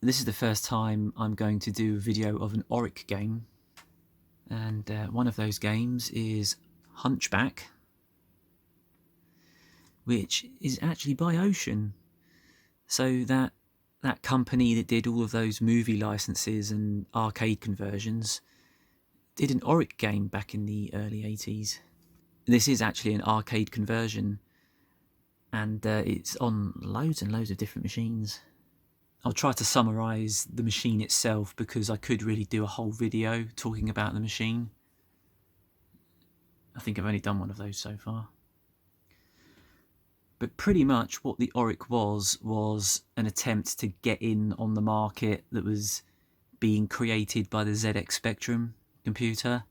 This is the first time I'm going to do a video of an Oric game, and one of those games is Hunchback, which is actually by Ocean. So that company that did all of those movie licenses and arcade conversions did an Oric game back in the early 80s. This is actually an arcade conversion, and it's on loads and loads of different machines. I'll try to summarise the machine itself because I could really do a whole video talking about the machine. I think I've only done one of those so far. But pretty much what the Oric was an attempt to get in on the market that was being created by the ZX Spectrum computer.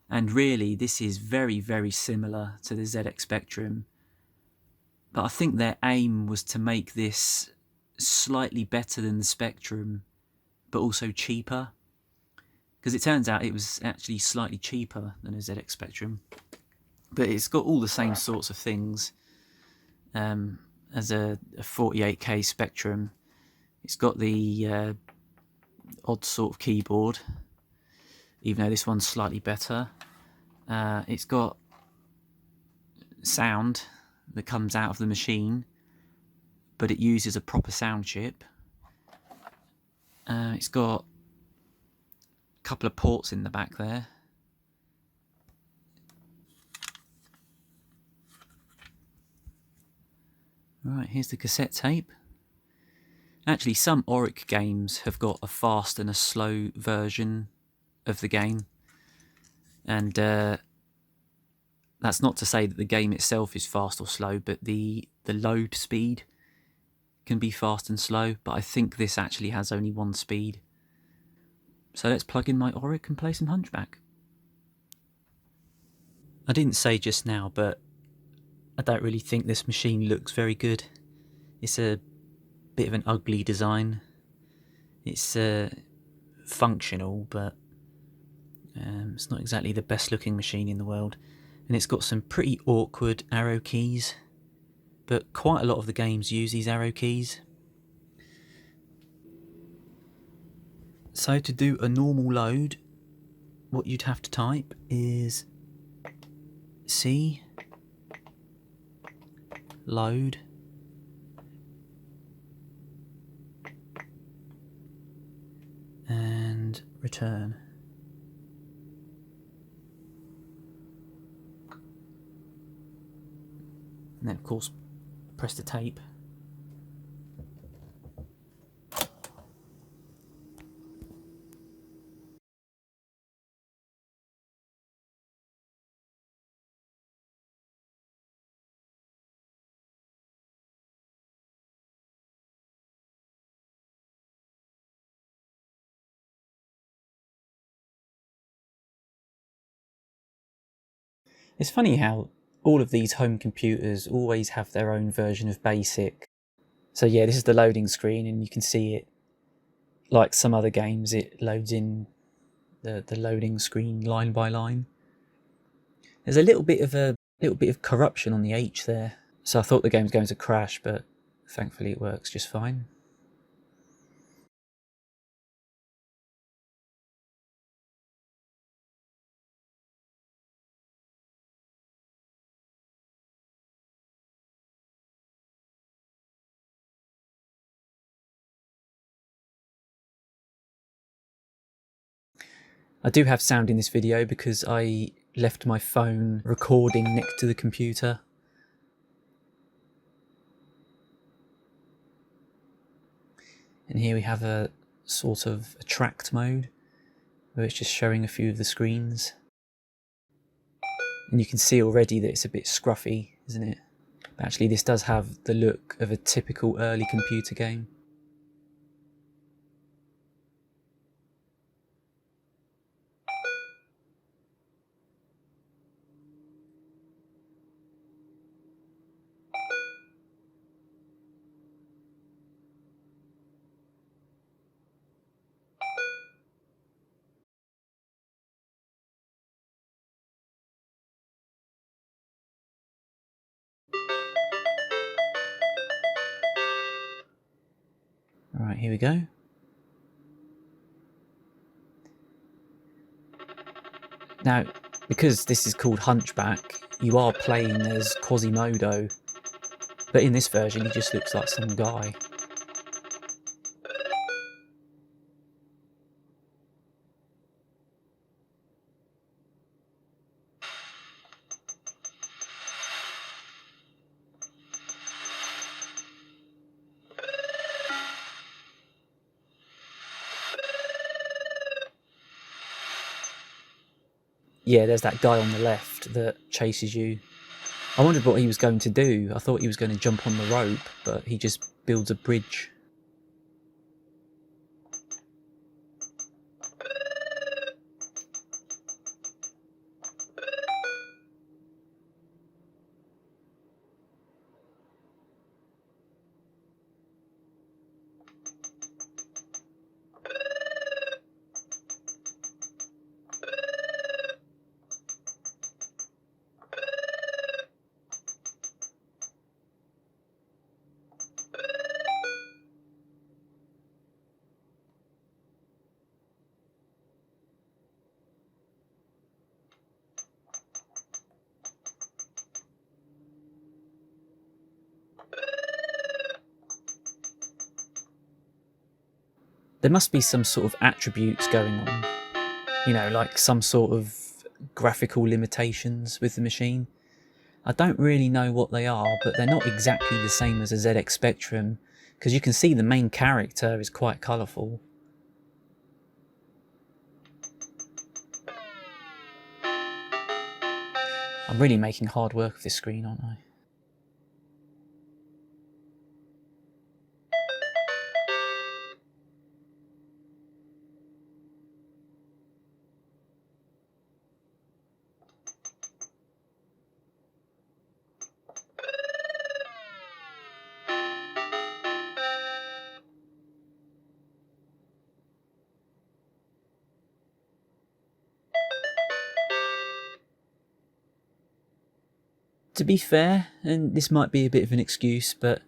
And really, this is very, very similar to the ZX Spectrum. But I think their aim was to make this slightly better than the Spectrum, but also cheaper. Because it turns out it was actually slightly cheaper than a ZX Spectrum. But it's got all the same sorts of things as a 48K Spectrum. It's got the odd sort of keyboard, even though this one's slightly better. It's got sound that comes out of the machine, but it uses a proper sound chip. It's got a couple of ports in the back there. Right, here's the cassette tape. Actually, some Oric games have got a fast and a slow version of the game. And that's not to say that the game itself is fast or slow, but the load speed can be fast and slow. But I think this actually has only one speed. So let's plug in my Oric and play some Hunchback. I didn't say just now, but I don't really think this machine looks very good. It's a bit of an ugly design. It's functional, but it's not exactly the best looking machine in the world. And it's got some pretty awkward arrow keys, but quite a lot of the games use these arrow keys. So to do a normal load, what you'd have to type is C, load, and return. And then of course press the tape. It's funny how all of these home computers always have their own version of BASIC. So yeah, this is the loading screen, and you can see it, like some other games, it loads in the loading screen line by line. There's a little bit of corruption on the H there, so I thought the game was going to crash, but thankfully it works just fine. I do have sound in this video because I left my phone recording next to the computer. And here we have a sort of attract mode, where it's just showing a few of the screens. And you can see already that it's a bit scruffy, isn't it? But actually this does have the look of a typical early computer game. Alright, here we go. Now, because this is called Hunchback, you are playing as Quasimodo, but in this version he just looks like some guy. Yeah, there's that guy on the left that chases you. I wondered what he was going to do. I thought he was going to jump on the rope, but he just builds a bridge. There must be some sort of attributes going on, you know, like some sort of graphical limitations with the machine. I don't really know what they are, but they're not exactly the same as a ZX Spectrum, because you can see the main character is quite colourful. I'm really making hard work of this screen, aren't I? To be fair, and this might be a bit of an excuse, but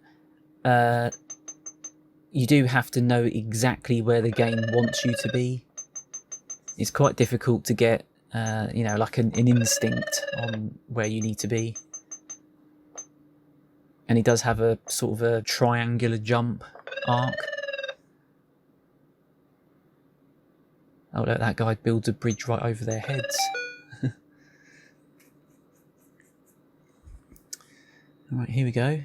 you do have to know exactly where the game wants you to be. It's quite difficult to get, you know, like an instinct on where you need to be. And he does have a sort of a triangular jump arc. Oh look, that guy builds a bridge right over their heads. Alright, here we go.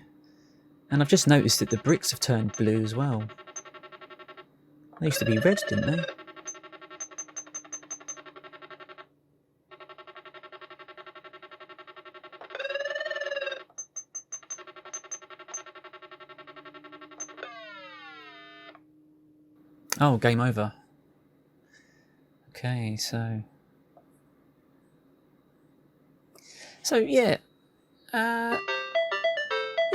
And I've just noticed that the bricks have turned blue as well. They used to be red, didn't they? Oh, game over. Okay, so yeah.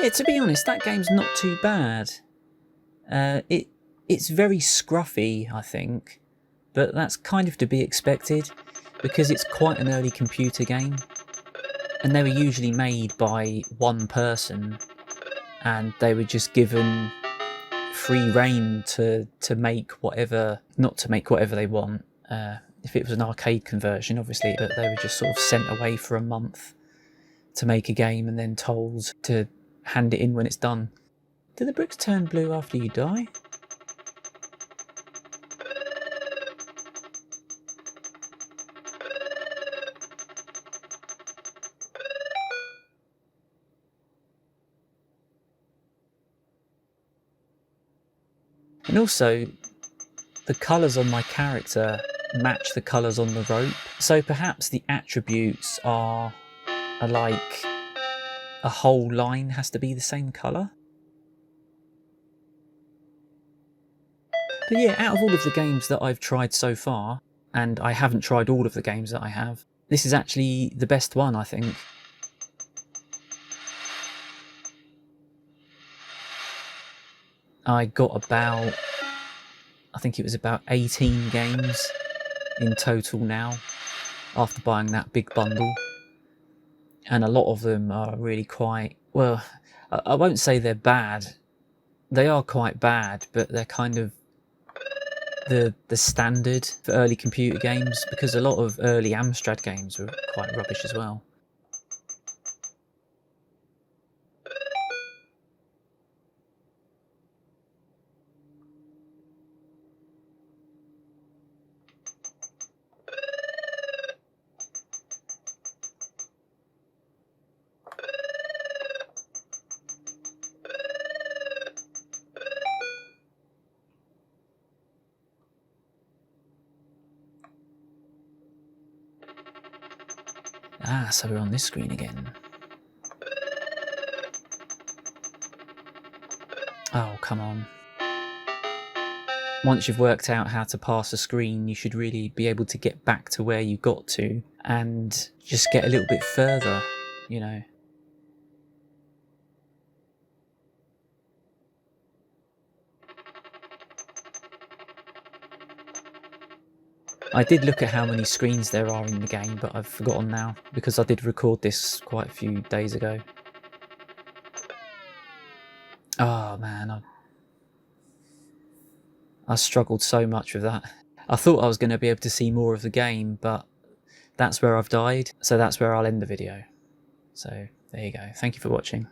Yeah, to be honest, that game's not too bad. It's very scruffy, I think, but that's kind of to be expected because it's quite an early computer game, and they were usually made by one person, and they were just given free rein to make whatever, not to make whatever they want. If it was an arcade conversion, obviously, but they were just sort of sent away for a month to make a game and then told to hand it in when it's done. Do the bricks turn blue after you die? And also, the colours on my character match the colours on the rope, so perhaps the attributes are like a whole line has to be the same colour. But yeah, out of all of the games that I've tried so far, and I haven't tried all of the games that I have, this is actually the best one, I think. I got about, I think it was about 18 games in total now, after buying that big bundle. And a lot of them are really quite, well, I won't say they're bad. They are quite bad, but they're kind of the standard for early computer games, because a lot of early Amstrad games were quite rubbish as well. Ah, so we're on this screen again. Oh, come on. Once you've worked out how to pass a screen, you should really be able to get back to where you got to and just get a little bit further, you know. I did look at how many screens there are in the game, but I've forgotten now because I did record this quite a few days ago. Oh man, I struggled so much with that. I thought I was going to be able to see more of the game, but that's where I've died, so that's where I'll end the video. So there you go. Thank you for watching.